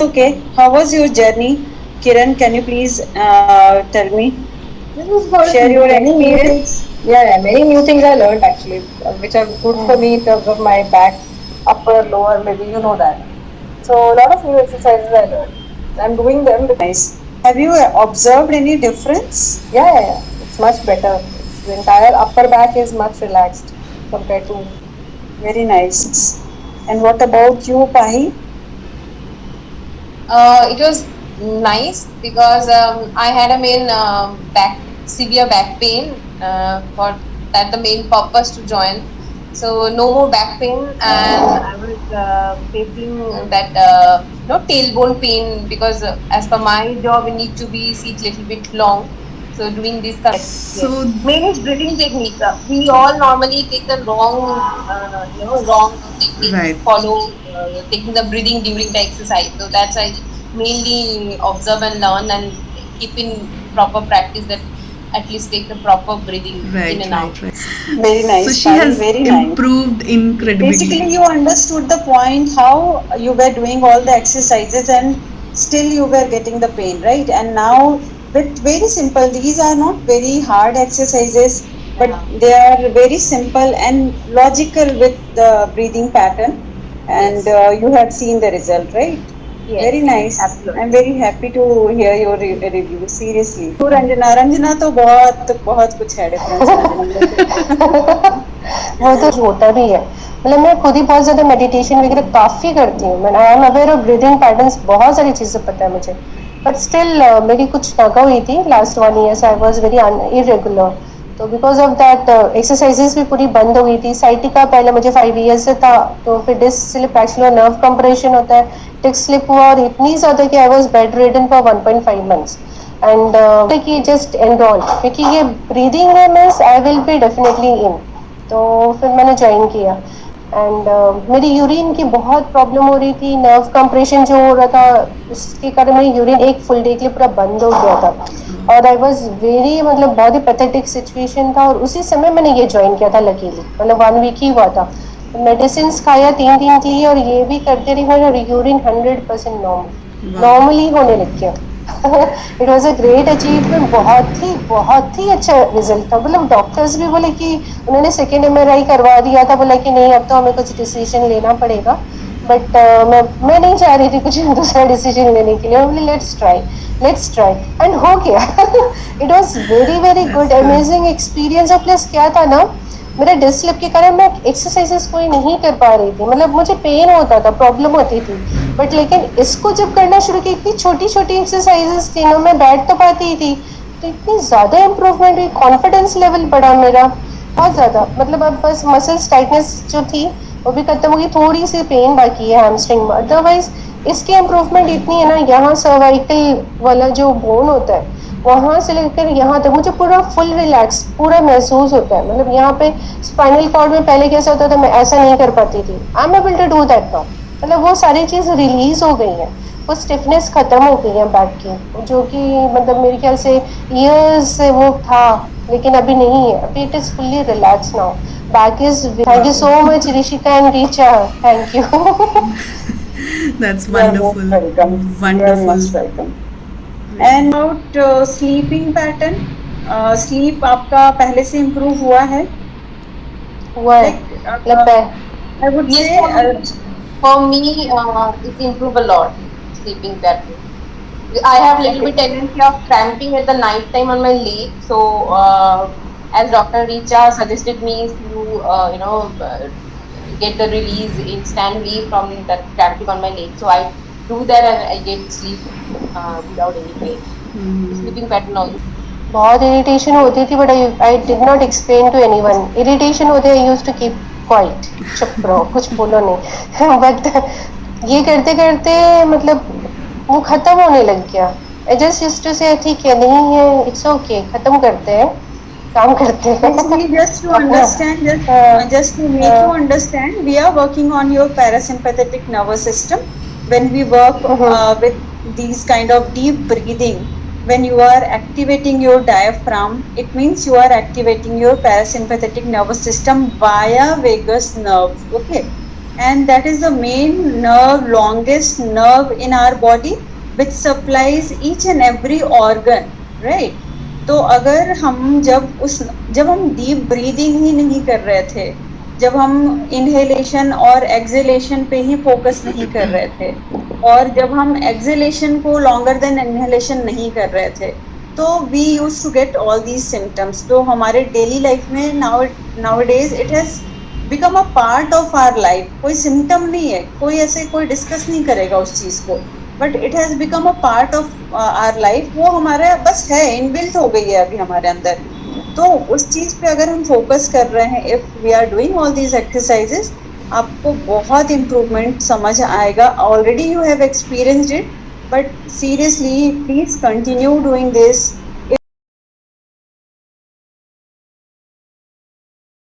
Okay, how was your journey? Kiran, can you please tell me? This was good. Share your Many new experience. things. Yeah, many new things I learned actually, which are good for me in terms of my back, upper, lower, maybe you know that. So a lot of new exercises I learned. I'm doing them. Nice. Have you observed any difference? Yeah. It's much better. It's the entire upper back is much relaxed compared to. Very nice. And what about you, Pahi? It was nice because I had a main back severe back pain for that the main purpose to join. So no more back pain, and I was facing that tailbone pain because as per my job we need to be seat little bit long. So doing this kind of yes. So Main is breathing technique. We all normally take the wrong technique right. to follow, taking the breathing during the exercise. So that's why mainly observe and learn and keep in proper practice that at least take the proper breathing in Right, and out. right, right. Very So nice, she Pahi. has Very nice. improved incredibly. Basically, you understood the point how you were doing all the exercises and still you were getting the pain, right? And now, with very simple, these are not very hard exercises, but Yeah. they are very simple and logical with the breathing pattern. And Yes. you have seen the result, right? Yes. Very nice. I'm Absolutely. very happy to hear your review. Seriously. तो रंजना तो बहुत बहुत कुछ है difference Ranjana में। वो तो होता भी है। मतलब मैं खुद ही बहुत ज्यादा मेडिटेशन वगैरह काफी करती हूँ। मैं I am aware of breathing patterns, बहुत सारी चीजें पता है मुझे। बट स्टिल मेरी कुछ नागा हुई थी लास्ट 1 ईयर से। आई वॉज वेरी इरेगुलर, तो बिकॉज ऑफ दैट एक्सरसाइजेस भी पूरी बंद हो गई थी। साइटिका पहले मुझे 5 ईयर से था, तो फिर disc slip actually nerve compression होता है, डिस्क स्लिप हुआ और इतनी ज्यादा कि I was bedridden for 1.5 months। And कि जस्ट एनरोल, क्योंकि ये ब्रीदिंग है means I will be definitely in. तो फिर मैंने ज्वाइन किया। एंड मेरी यूरिन की बहुत प्रॉब्लम हो रही थी, नर्व कंप्रेशन जो हो रहा था उसके कारण मेरी यूरिन एक फुल डे के लिए पूरा बंद हो गया था। और आई वॉज वेरी, मतलब बहुत ही पैथेटिक सिचुएशन था। और उसी समय मैंने ये ज्वाइन किया था लकीली, मतलब 1 week ही हुआ था। मेडिसिन खाया 3 दिन के लिए और ये भी करते रही, मेरा यूरिन 100% नॉर्मली होने लग गया। It was a great achievement. बहुत ही अच्छा रिजल्ट था। मतलब डॉक्टर्स भी बोले कि उन्होंने सेकेंड MRI करवा दिया था, बोला कि नहीं अब तो हमें कुछ डिसीजन लेना पड़ेगा। बट मैं नहीं चाह रही थी कुछ दूसरा डिसीजन लेने के लिए। बोले लेट्स ट्राई एंड हो गया। It was very That's good, good. Amazing experience. और प्लस क्या था ना, मेरा डिस्क स्लिप के कारण मैं एक्सरसाइजेस कोई नहीं कर पा रही थी। मतलब मुझे पेन होता था, प्रॉब्लम होती थी, बट लेकिन इसको जब करना शुरू की, इतनी छोटी छोटी एक्सरसाइजेस थी ना, मैं बैठ तो पाती ही थी, तो इतनी ज्यादा इम्प्रूवमेंट हुई, कॉन्फिडेंस लेवल बढ़ा मेरा बहुत ज्यादा। मतलब अब बस मसल्स टाइटनेस जो थी वो भी खत्म हो गई, थोड़ी सी पेन बाकी है हैमस्ट्रिंग में। अदरवाइज इसकी इम्प्रूवमेंट इतनी है ना, यहाँ सर्वाइकल वाला जो बोन होता है वहां से लेकर यहाँ तक मुझे पूरा फुल रिलैक्स पूरा महसूस होता है। मतलब यहाँ पे स्पाइनल कॉर्ड में पहले कैसा होता था, मैं ऐसा नहीं कर पाती थी। I am able to do that now. मतलब वो सारी चीज रिलीज हो गई है, वो स्टिफनेस खत्म हो गई है बैक की, जो कि मतलब मेरे ख्याल से ईयर्स से वो था, लेकिन अभी नहीं है। अभी it is fully relax now. Back is, thank you so much Rishika and Richa, thank you. That's You are most wonderful. welcome. You are Wonderful. most welcome. And about sleeping pattern, sleep आपका पहले से improve हुआ है? हुआ है Like मतलब I would Yes, say for me, it improve a lot sleeping pattern. I have little bit tendency of cramping at the night time on my leg. So, as Dr. Richa suggested me to, get the release instantly from that cramping on my leg. So I do that and I get sleep without any pain. Sleeping pattern also. बहुत irritation होती थी, but I did not explain to anyone. Irritation होते I used to keep quiet, चुप रहो कुछ बोलो नहीं। But ये करते करते मतलब वो खत्म होने लग गया। आई जस्ट यूज्ड टू से ठीक है, नहीं है, इट्स ओके, खत्म करते हैं, काम करते हैं। basically just to अपना understand, just to make you understand, we are working on your parasympathetic nervous system. When we work with these kind of deep breathing, when you are activating your diaphragm, it means you are activating your parasympathetic nervous system via vagus nerve. Okay. and that is the main nerve, longest nerve in our body which supplies each and every organ, right? तो अगर हम जब हम deep breathing ही नहीं कर रहे थे, जब हम इनहेलेशन और एक्सहेलेशन पे ही फोकस नहीं कर रहे थे, और जब हम एक्सहेलेशन को लॉन्गर देन इनहेलेशन नहीं कर रहे थे, तो we use to get all these symptoms. तो हमारे डेली लाइफ में nowadays it has become a part of our life. कोई सिम्टम नहीं है, कोई डिस्कस नहीं करेगा उस चीज़ को, but it has become a part of our life. वो हमारे बस है, इनबिल्ट हो गई है अभी हमारे अंदर. तो उस चीज़ पे अगर हम फोकस कर रहे हैं, if we are doing all these exercises, आपको बहुत इम्प्रूवमेंट समझ आएगा. Already you have experienced it, but seriously please continue doing this.